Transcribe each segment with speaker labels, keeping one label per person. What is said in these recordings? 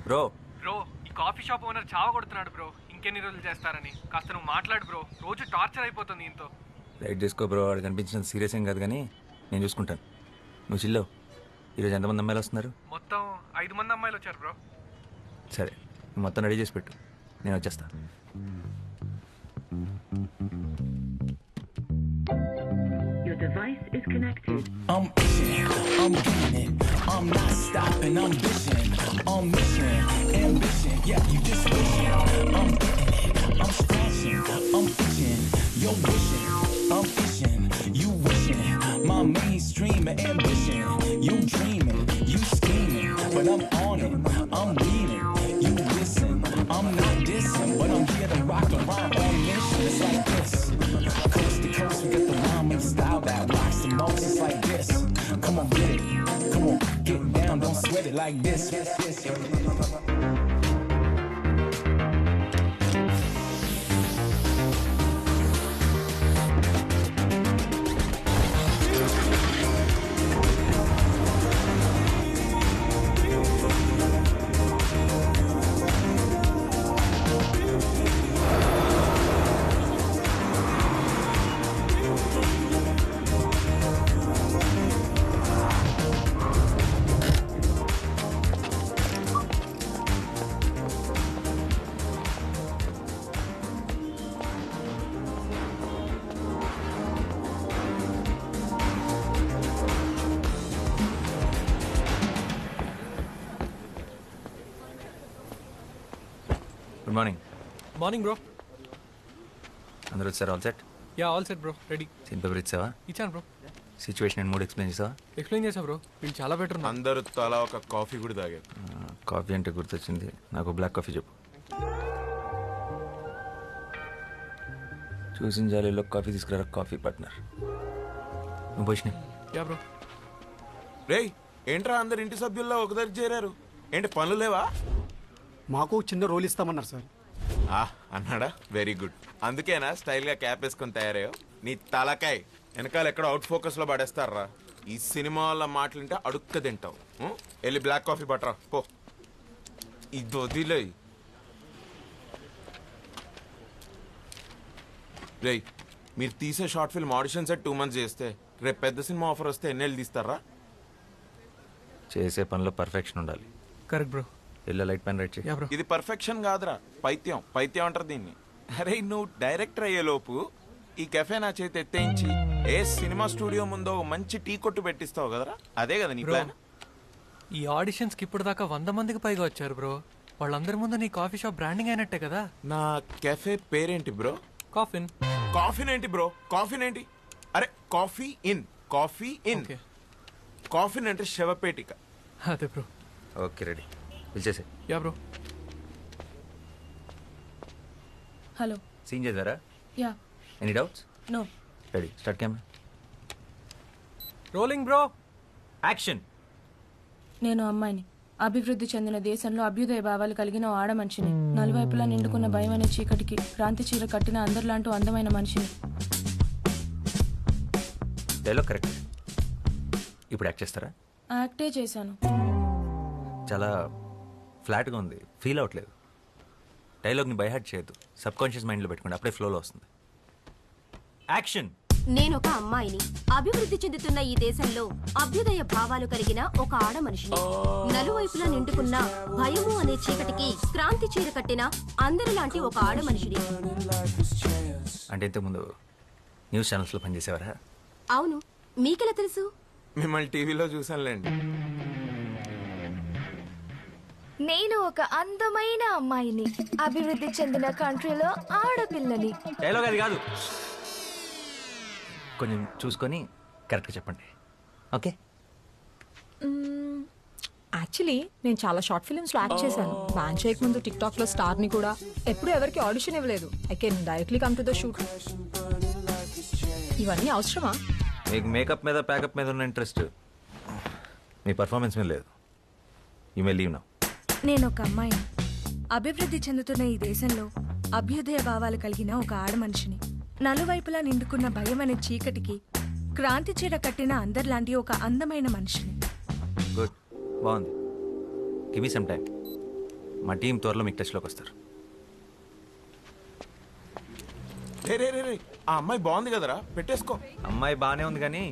Speaker 1: Bro
Speaker 2: bro ఈ coffee shop owner చావ కొడుతున్నాడు bro. ఇంకెన్ని రోజులు చేస్తారని కాస్త నువ్వు మాట్లాడు బ్రో. రోజు టార్చర్ అయిపోతుంది ఇంతో.
Speaker 1: లైట్ చేసుకో బ్రో. వాడు కనిపించినంత సీరియస్ ఏం కాదు కానీ నేను చూసుకుంటాను. నువ్వు చిల్లో. ఈరోజు ఎంతమంది అమ్మాయిలు వస్తున్నారు?
Speaker 2: మొత్తం 5 మంది అమ్మాయిలు వచ్చారు బ్రో.
Speaker 1: సరే నువ్వు మొత్తం రెడీ చేసి పెట్టు, నేను వచ్చేస్తా.
Speaker 3: Your device is connected.
Speaker 4: I'm itching, I'm getting it, I'm not stopping, I'm bitching, I'm missing, ambition, yeah, you just wishing, I'm getting it, I'm scratching, I'm itching, you're wishing, I'm itching, you wishing, my mainstream ambition, you dreaming, you scheming, but I'm on it, I'm leaning, you listen, I'm not dissing, but I'm here to rock the rhyme on mission, it's like this, coast to coast, we got the rhyme and style that rocks the most, it's like this, come on get it, come on, get down, don't sweat it like this.
Speaker 1: Good morning.
Speaker 2: Morning bro.
Speaker 1: అందరూ వచ్చారు? All set?
Speaker 2: Ya all set bro, ready.
Speaker 1: Scene paper ఇచ్చావా?
Speaker 2: ఇచ్చాను బ్రో.
Speaker 1: Situation and mood explain చేసావా?
Speaker 2: Explain చేసా bro. వీళ్ళు చాలా better ఉన్నారు.
Speaker 5: అందరూ తలా ఒక కాఫీ కూడా తాగారు.
Speaker 1: కాఫీ అంటే గుర్తొచ్చింది, నాకు బ్లాక్ కాఫీ చెప్పు. చూసిన జాలీలో కాఫీ తీసుకురా కాఫీ పార్ట్నర్. నువ్వు పోషిన
Speaker 2: యా బ్రో.
Speaker 5: రేయ్ ఏంట్రా అందరు ఇంటి సభ్యుల్లో ఒక దగ్గర చేరారు? ఏంటి పనులు లేవా?
Speaker 6: మాకు చిన్న రోల్ ఇస్తామన్నారు సార్.
Speaker 5: అన్నాడా? Very good. అందుకేనా స్టైల్గా క్యాప్ వేసుకొని తయారయ్యో? నీ తలకాయ్ వెనకాల ఎక్కడ అవుట్ ఫోకస్లో పడేస్తారా? ఈ సినిమా వాళ్ళ మాటలుంటే అడుక్క తింటావు. వెళ్ళి బ్లాక్ కాఫీ పట్టరా పో. ఇది వదిలే. రేయ్ మీరు తీసే short film audition set 2 months చేస్తే రేపు పెద్ద సినిమా ఆఫర్ వస్తే ఎన్నేళ్ళు తీస్తారా?
Speaker 1: చేసే పనిలో పర్ఫెక్షన్ ఉండాలి.
Speaker 2: Correct bro.
Speaker 1: Yellow light pen write చేయి.
Speaker 2: Yeah bro.
Speaker 5: ఇది పర్ఫెక్షన్ కాదురా, పైత్యం. పైత్యం అంటారు దీన్ని. అరే నువ్వు డైరెక్టర్ అయ్యేలోపు ఈ కెఫే నా చేతి ఎత్తేయించి ఏ సినిమా స్టూడియో ముందో మంచి టీ కొట్టు పెట్టిస్తావు కదరా, అదే కదా నీ ప్లాన్?
Speaker 2: ఈ ఆడిషన్స్కి ఇప్పుడు దాకా 100 మందికి పైగా వచ్చారు బ్రో. వాళ్ళందరి ముందు నీ కాఫీ షాప్ బ్రాండింగ్ అయినట్టే కదా.
Speaker 5: నా కెఫే పేరేంటి బ్రో?
Speaker 2: కాఫిన్.
Speaker 5: కాఫీన్ ఏంటి బ్రో? కాఫీన్ ఏంటి? అరే coffee in, coffee in.
Speaker 2: Okay.
Speaker 5: Coffin అంటే శవపేటిక.
Speaker 2: అదే బ్రో.
Speaker 1: ఓకే రెడీ, పిలిచేసే.
Speaker 2: Yeah bro.
Speaker 7: హలో.
Speaker 1: సీన్ చేద్దారా?
Speaker 7: Yeah.
Speaker 1: Any doubts?
Speaker 7: No.
Speaker 1: Ready, start camera.
Speaker 2: Rolling bro.
Speaker 1: Action.
Speaker 7: నేను అమ్మాయిని. అభివృద్ధి చెందిన దేశంలో అభ్యుదయ భావాలు కలిగిన ఓ ఆడ మనిషిని. నలువైపులా నిండుకున్న భయం అనే చీకటికి క్రాంతి చీర కట్టిన అందరిలాంటి అందమైన మనిషిని.
Speaker 1: Dialogue correct. ఇప్పుడు యాక్ట్ చేస్తారా?
Speaker 7: యాక్టే చేశాను.
Speaker 1: చాలా ఫ్లాట్గా ఉంది, ఫీల్ అవ్వట్లేదు. డైలాగ్ని బైహార్ట్ చేయొద్దు, సబ్కాన్షియస్ మైండ్లో పెట్టుకోండి, అప్పుడే ఫ్లోలో వస్తుంది. యాక్షన్.
Speaker 8: నేనొక అమ్మాయిని. అభివృద్ధి చెందుతున్న ఈ దేశంలో అభ్యుదయ భావాలు కలిగిన ఒక ఆడ మనిషిని. నలువైపులా నిండుకున్న భయము అనే చీకటికి క్రాంతి చీర కట్టిన అందరిలాంటి ఒక ఆడ మనిషిని.
Speaker 1: అంటే ఇంతకుముందు న్యూస్ ఛానల్స్లో పనిచేసేవారా?
Speaker 8: అవును, మీకెలా తెలుసు?
Speaker 5: మిమ్మల్ని టీవీలో చూసానులేండి.
Speaker 9: నేను ఒక అందమైన అమ్మాయిని. అభివృద్ధి చెందిన కంట్రీలో ఆడపిల్లని.
Speaker 1: డైలాగ్ అది కాదు, కొంచెం చూసుకొని కరెక్ట్గా చెప్పండి. ఓకే.
Speaker 10: యాక్చువల్లీ నేను చాలా షార్ట్ ఫిల్మ్స్లో యాక్ట్ చేశాను. బ్యాన్ చేయకముందు టిక్టాక్లో స్టార్ని కూడా. ఎప్పుడు ఎవరికి ఆడిషన్ ఇవ్వలేదు. I can directly come to the shoot. ఇవన్నీ అవసరమా?
Speaker 1: మీకు మేకప్ మీద ప్యాకప్ మీద ఉన్న ఇంట్రెస్ట్ మీ పర్ఫార్మెన్స్ మీద లేదు. You may leave now.
Speaker 9: నేను ఒక అమ్మాయిని. అభివృద్ధి చెందుతున్న ఈ దేశంలో అభ్యుదయ భావాలు కలిగిన ఒక ఆడ మనిషిని. నలువైపులా నిండుకున్న భయం అనే చీకటికి క్రాంతి చీర కట్టిన అందరిలాంటి ఒక అందమైన మనిషిని.
Speaker 1: గుడ్, బాగుంది. Give me some time. మా టీం త్వరలో మీకు టచ్లోకి వస్తారు.
Speaker 5: రే రే రే రే ఆ అమ్మాయి బాగుంది కదరా, పెట్టేసుకో.
Speaker 1: అమ్మాయి బాగానే ఉంది కానీ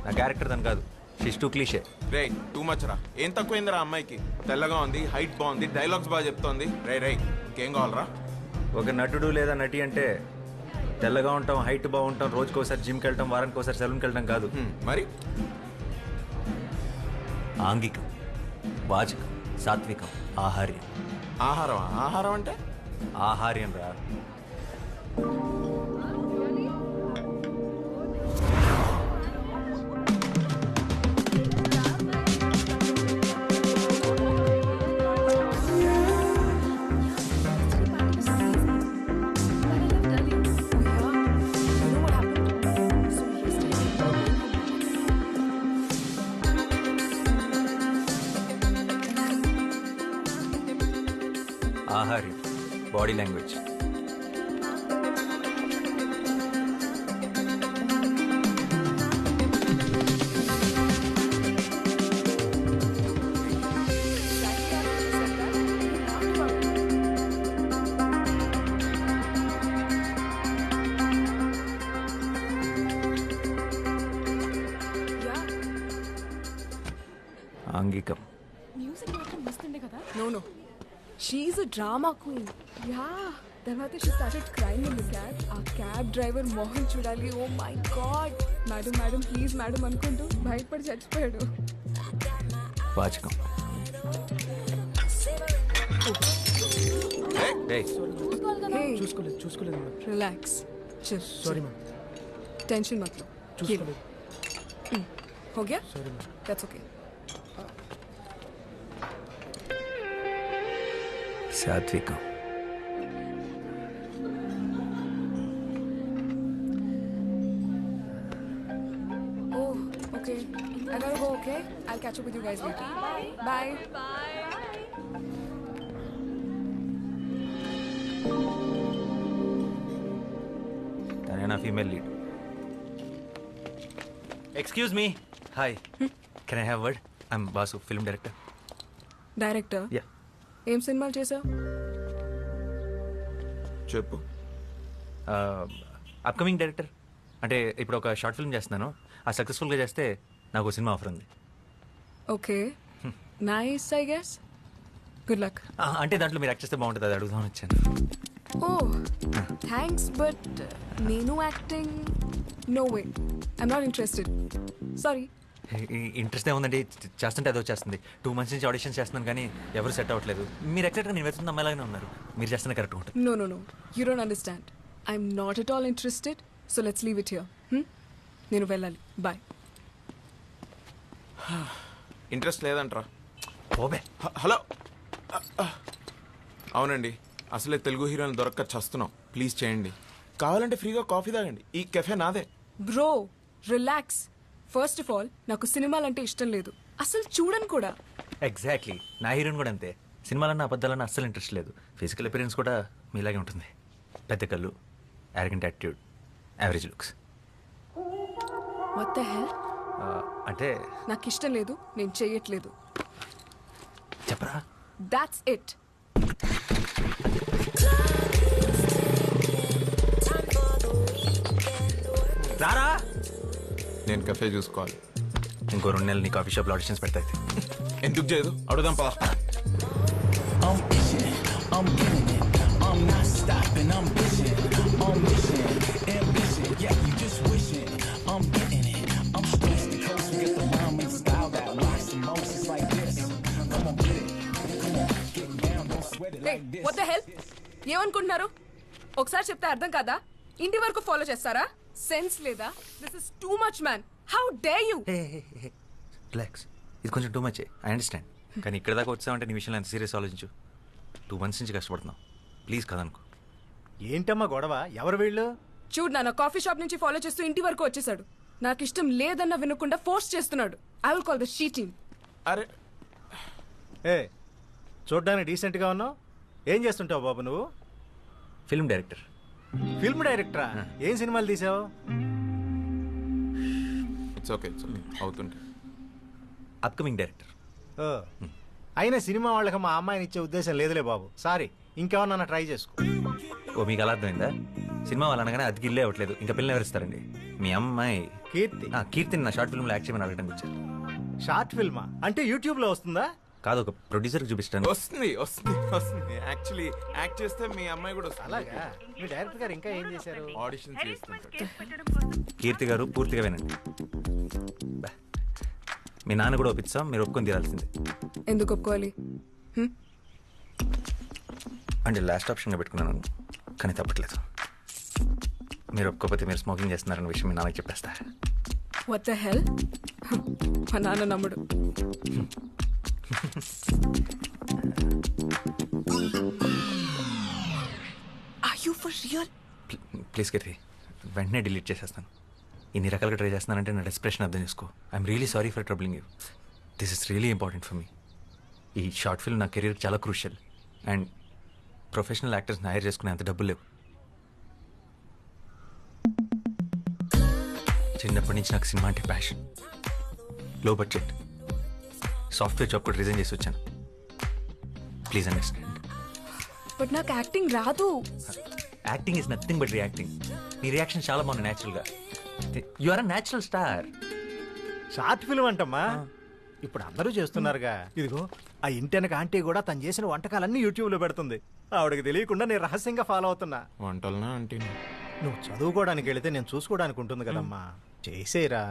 Speaker 1: నా క్యారెక్టర్ దాని కాదు. షిష్ టూ క్లీషే.
Speaker 5: రే టూ మచ్ రా. ఏం తక్కువైందిరా అమ్మాయికి? తెల్లగా ఉంది, హైట్ బాగుంది, డైలాగ్స్ బాగా చెప్తోంది. రే రే ఇంకేం కావాలరా?
Speaker 1: ఒక నటుడు లేదా నటి అంటే తెల్లగా ఉంటాం, హైట్ బాగుంటాం, రోజుకోసారి జిమ్కి వెళ్ళటం, వారానికి ఒకసారి సెలూన్కి వెళ్ళటం కాదు.
Speaker 5: మరి
Speaker 1: ఆంగికం, వాచకం, సాత్వికం, ఆహార్యం.
Speaker 5: ఆహారం? ఆహారం అంటే
Speaker 1: ఆహార్యం రా. ఆహార్యం, బాడీ లాంగ్వేజ్. ఆంగికం.
Speaker 9: No, no. She's a drama queen. Yeah. తర్వాత she started crying in the cab. ఆ క్యాబ్ డ్రైవర్ మోహన్ చూడాలి. Oh my god. Madam madam please madam అనుకుంటూ భయపడి చచ్చిపోయాడు.
Speaker 1: వాచకం.
Speaker 6: చూసుకోలేదు
Speaker 9: రిలాక్స్.
Speaker 6: Sorry ma'am.
Speaker 9: टेंशन मत लो.
Speaker 6: చూసుకోలేదు.
Speaker 9: हो गया?
Speaker 6: Sorry ma'am.
Speaker 9: That's okay.
Speaker 1: సాత్వికం.
Speaker 9: Oh, okay. I gotta go, okay? I'll catch up with you guys later. Bye.
Speaker 1: తనే నా female lead. Excuse me. Hi, can I have word? I'm boss, film director.
Speaker 9: Director
Speaker 1: yeah.
Speaker 9: ఏం సినిమాలు చేసావు?
Speaker 5: చెప్పు.
Speaker 1: Upcoming director. అంటే ఇప్పుడు ఒక short film చేస్తున్నాను. ఆ సక్సెస్ఫుల్గా చేస్తే నాకు ఒక సినిమా ఆఫర్ ఉంది.
Speaker 9: Okay, nice I guess. Good luck.
Speaker 1: అంటే దాంట్లో మీరు యాక్ట్ చేస్తే బాగుంటుంది, అది అడుగుదామని వచ్చాను.
Speaker 9: ఓ థ్యాంక్స్, బట్ నేను acting no way. I'm not interested. Sorry.
Speaker 1: Interest ఏముందండి, చేస్తుంటే అదో చేస్తుంది. 2 months నుంచి ఆడిషన్స్ చేస్తున్నాను కానీ ఎవరు సెట్ అవ్వట్లేదు. మీరు ఎగ్జాక్ట్గా నేను వెతున్న అమ్మాయిలాగానే ఉన్నారు. మీరు చేస్తున్న కరెక్ట్గా ఉంటుంది.
Speaker 9: No, no, no. You don't understand. I'm not at all interested. So let's leave it here. నేను వెళ్ళాలి. Bye.
Speaker 5: ఇంట్రెస్ట్ లేదంట్రా.
Speaker 1: ఓబే.
Speaker 5: హలో. అవునండి, అసలే తెలుగు హీరోని దొరక్క చస్తున్నాం. ప్లీజ్ చేయండి. కావాలంటే ఫ్రీగా కాఫీ తాగండి. ఈ కెఫే నాదే.
Speaker 9: Bro, relax. First of all నాకు సినిమాలంటే ఇష్టం లేదు, అసలు చూడను కూడా.
Speaker 1: ఎగ్జాక్ట్లీ, నా హీరోయిన్ కూడా అంతే. సినిమాలన్నా అబద్ధాలన్నా అస్సలు ఇంట్రెస్ట్ లేదు. ఫిజికల్ అపిరియన్స్ కూడా మీలాగే ఉంటుంది. పెద్ద కళ్ళు, arrogant attitude, average looks.
Speaker 9: What the hell?
Speaker 1: అంటే
Speaker 9: నాకు ఇష్టం లేదు, నేను చెయ్యట్లేదు.
Speaker 1: చెప్పరా.
Speaker 9: That's it.
Speaker 1: రారా.
Speaker 5: నేను కెఫే చూసుకోవాలి.
Speaker 1: ఇంకో 2 నెలలు నీ కాఫీ షాప్లో ఆడిషన్స్ పెడతాయి.
Speaker 5: ఎందుకు చేయదు? అడుగుదాం పద.
Speaker 4: I'm itching, I'm getting it, I'm not stopping, I'm bitching, I'm mission, ambition, yeah, you just wishing, I'm getting it, I'm coast to coast, we get the rhyme and style that rocks the most, it's like this, come on, get it, come on, get down, don't sweat it like this.
Speaker 9: What the hell? ఏమనుకుంటున్నారు? ఒకసారి చెప్తే అర్థం కాదా? ఇంటి వరకు follow చేస్తారా? Sense లేదా? This is too much man. How dare you?
Speaker 1: Relax, ఇది కొంచెం టూ మచ్. I understand. కానీ ఇక్కడ దాకా వచ్చామంటే నీ విషయంలో ఎంత సీరియస్ ఆలోచించు. 2 months నుంచి కష్టపడుతున్నావు. ప్లీజ్ కదనుకో.
Speaker 6: ఏంటమ్మా గొడవ? ఎవరు వీళ్ళు?
Speaker 9: చూడు నాన్న, కాఫీ షాప్ నుంచి ఫాలో చేస్తూ ఇంటి వరకు వచ్చేసాడు. నాకు ఇష్టం లేదన్న వినకుండా ఫోర్స్ చేస్తున్నాడు. I will call the she team.
Speaker 5: అరే
Speaker 6: ఏ, చూడ్డానికి డీసెంట్గా ఉన్నావు. ఏం చేస్తుంటావు బాబు నువ్వు?
Speaker 1: Film director.
Speaker 6: ఫిల్మ్ డైరెక్టరా? ఏం సినిమాలు తీసావు?
Speaker 5: ఇట్స్ ఓకే అవుతుంటే.
Speaker 1: Upcoming director.
Speaker 6: అయినా సినిమా వాళ్ళకి మా అమ్మాయిని ఇచ్చే ఉద్దేశం లేదులే బాబు. సారీ, ఇంకేమన్నా ట్రై చేసుకో.
Speaker 1: ఓ మీకు అలా అర్థమైందా? సినిమా వాళ్ళు అనగానే అది గిల్లే అవ్వట్లేదు, ఇంకా పిల్లలు ఎవరిస్తారండి? మీ అమ్మాయి
Speaker 6: కీర్తి.
Speaker 1: కీర్తిని నా షార్ట్ ఫిల్మ్లో యాక్ట్ చేయమని అడగడానికి వచ్చారు.
Speaker 6: షార్ట్ ఫిల్మా అంటే యూట్యూబ్లో వస్తుందా?
Speaker 1: కాదు, ఒక ప్రొడ్యూసర్కి చూపిస్తాను.
Speaker 5: వస్తుంది యాక్చువల్లీ యాక్ట్ చేస్తే మీ అమ్మాయి కూడా వస్తుంది.
Speaker 6: అలాగా? మీ డైరెక్టర్ గారు ఇంకా ఏం చేశారు?
Speaker 5: ఆడిషన్ చేస్తుంటారు.
Speaker 1: కీర్తి గారు పూర్తిగా వినండి. బా. మీ నాన్న కూడా ఒప్పిస్తాం, మీరు ఒప్పుకొని తీరాల్సిందే.
Speaker 9: ఎందుకు ఒప్పుకోవాలి?
Speaker 1: అంటే లాస్ట్ ఆప్షన్గా పెట్టుకున్నాను, కానీ తప్పట్లేదు. మీరు ఒప్పుకోకపోతే మీరు స్మోకింగ్ చేస్తున్నారన్న విషయం మీ నాన్నకి చెప్పేస్తా.
Speaker 9: What the hell? మా నాన్న నమ్ముడు. Are you for real?
Speaker 1: Please Keerthi, వెంటనే డిలీట్ చేసేస్తాను. ఇన్ని రకాలుగా ట్రై చేస్తున్నానంటే నా డెస్ప్రెషన్ అర్థం చేసుకో. I'm really sorry for troubling you. This is really important for me. ఈ షార్ట్ ఫిల్మ్ నా కెరీర్ చాలా క్రూషియల్, అండ్ ప్రొఫెషనల్ యాక్టర్స్ని హైర్ చేసుకునే అంత డబ్బులు లేవు. చిన్నప్పటి నుంచి నాకు సినిమా అంటే passion. Low budget software job కూడా రిజైన్ చేసి వచ్చాను. Please understand.
Speaker 9: బట్ నాకు యాక్టింగ్ రాదు.
Speaker 1: Acting is nothing but reacting. నీ రియాక్షన్ చాలా బాగుంది న్యాచురల్గా. You are a natural star.
Speaker 6: Short film అంటమ్మా, ఇప్పుడు అందరూ చేస్తున్నారుగా. ఇదిగో ఆ ఇంటెనక ఆంటీ కూడా తను చేసిన వంటకాలన్నీ యూట్యూబ్లో పెడుతుంది. ఆవిడకి తెలియకుండా నేను రహస్యంగా ఫాలో అవుతున్నా.
Speaker 5: వంటలనా అంటే
Speaker 6: నువ్వు చదువుకోవడానికి వెళితే నేను చూసుకోవడానికి ఉంటుంది కదమ్మా. చేసేరా.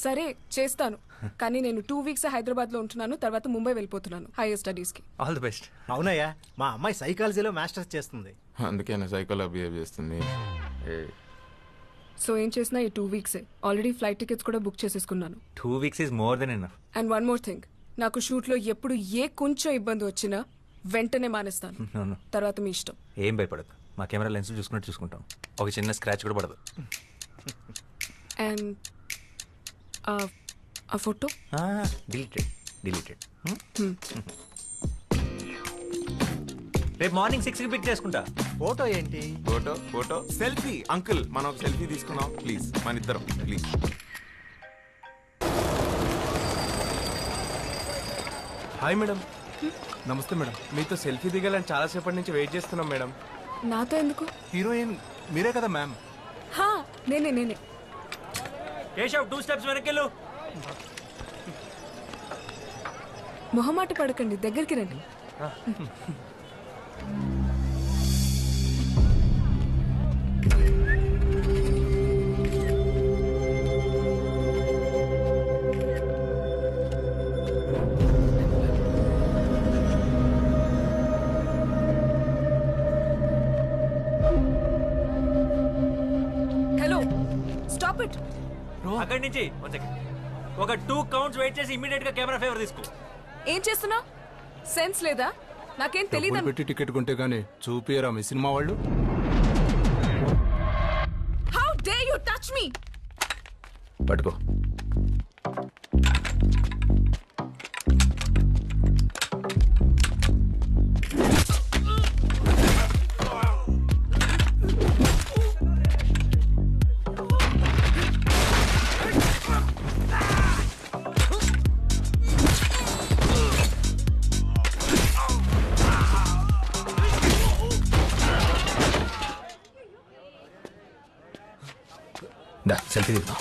Speaker 9: సరే చేస్తాను, కానీ నేను 2 weeks హైదరాబాద్లో ఉంటున్నాను. తర్వాత ముంబై వెళ్ళిపోతున్నాను హైయర్ స్టడీస్కి.
Speaker 1: All the best.
Speaker 6: అవునయ్యా, మా అమ్మాయి సైకాలజీలో మాస్టర్స్ చేస్తుంది.
Speaker 5: అందుకే సైకోలా బిహేవ్ చేస్తుంది.
Speaker 9: సో ఏం చేసినా ఈ 2 weeks ఆల్రెడీ ఫ్లైట్ టికెట్స్ కూడా బుక్ చేసేసుకున్నాను.
Speaker 1: 2 weeks is more than enough.
Speaker 9: And one more thing, నాకు షూట్లో ఎప్పుడు కొంచెం ఇబ్బంది వచ్చినా వెంటనే మానేస్తాను.
Speaker 1: No, no.
Speaker 9: తర్వాత మీ ఇష్టం.
Speaker 1: ఏం భయపడదు, మా కెమెరా లెన్స్ చూసుకున్నట్టు చూసుకుంటాం. ఒక చిన్న స్క్రాచ్ కూడా పడదు.
Speaker 9: అండ్ ఆ ఫోటో
Speaker 1: డిలీటెడ్. రేపు మార్నింగ్ 6కి పిక్ చేసుకుంటా.
Speaker 6: ఫోటో ఏంటి?
Speaker 5: Photo selfie. అంకుల్ మనం ఒక సెల్ఫీ తీసుకున్నాం ప్లీజ్, మన ఇద్దరం ప్లీజ్.
Speaker 2: Hi madam. నమస్తే మేడం. మీతో సెల్ఫీ దిగాలని చాలాసేపటి నుంచి వెయిట్ చేస్తున్నాం మేడం.
Speaker 9: నాతో ఎందుకు?
Speaker 2: హీరోయిన్ మీరే కదా మ్యామ్.
Speaker 9: హా, నేనే.
Speaker 1: కేశవ్ 2 steps వెనకెళ్ళు.
Speaker 9: మొహమాట పడకండి, దగ్గరికి రండి. Hello, stop it.
Speaker 1: అక్కడి నుంచి ఒక 2 counts వెయిట్ చేసి ఇమీడియట్ గా కెమెరా ఫేవర్ తీసుకో.
Speaker 9: ఏం చేస్తున్నా? సెన్స్ లేదా? నాకేం తెలీదు.
Speaker 2: పెట్టి టికెట్ కొంటే గానీ చూపియరా మీ సినిమా వాళ్ళు?
Speaker 9: How day you touch me?
Speaker 1: పట్టుకో. సెల్ఫీ దిగుతాం.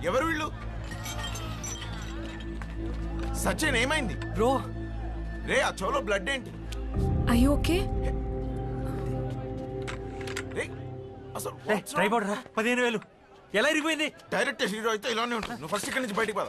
Speaker 5: ఎవరు వీళ్ళు? సచిన్ ఏమైంది
Speaker 2: బ్రో
Speaker 5: రే? ఆ చెవులో బ్లడ్ ఏంటి
Speaker 9: ఐ ఓకే
Speaker 5: రే? అసలు
Speaker 1: ట్రైపాడ్ రా 15,000 ఎలా ఇరిగిపోయింది?
Speaker 5: డైరెక్ట్ హీరో అయితే ఇలానే ఉంటుంది. నువ్వు ఫస్ట్ ఇక్కడి నుంచి బయటికి పద.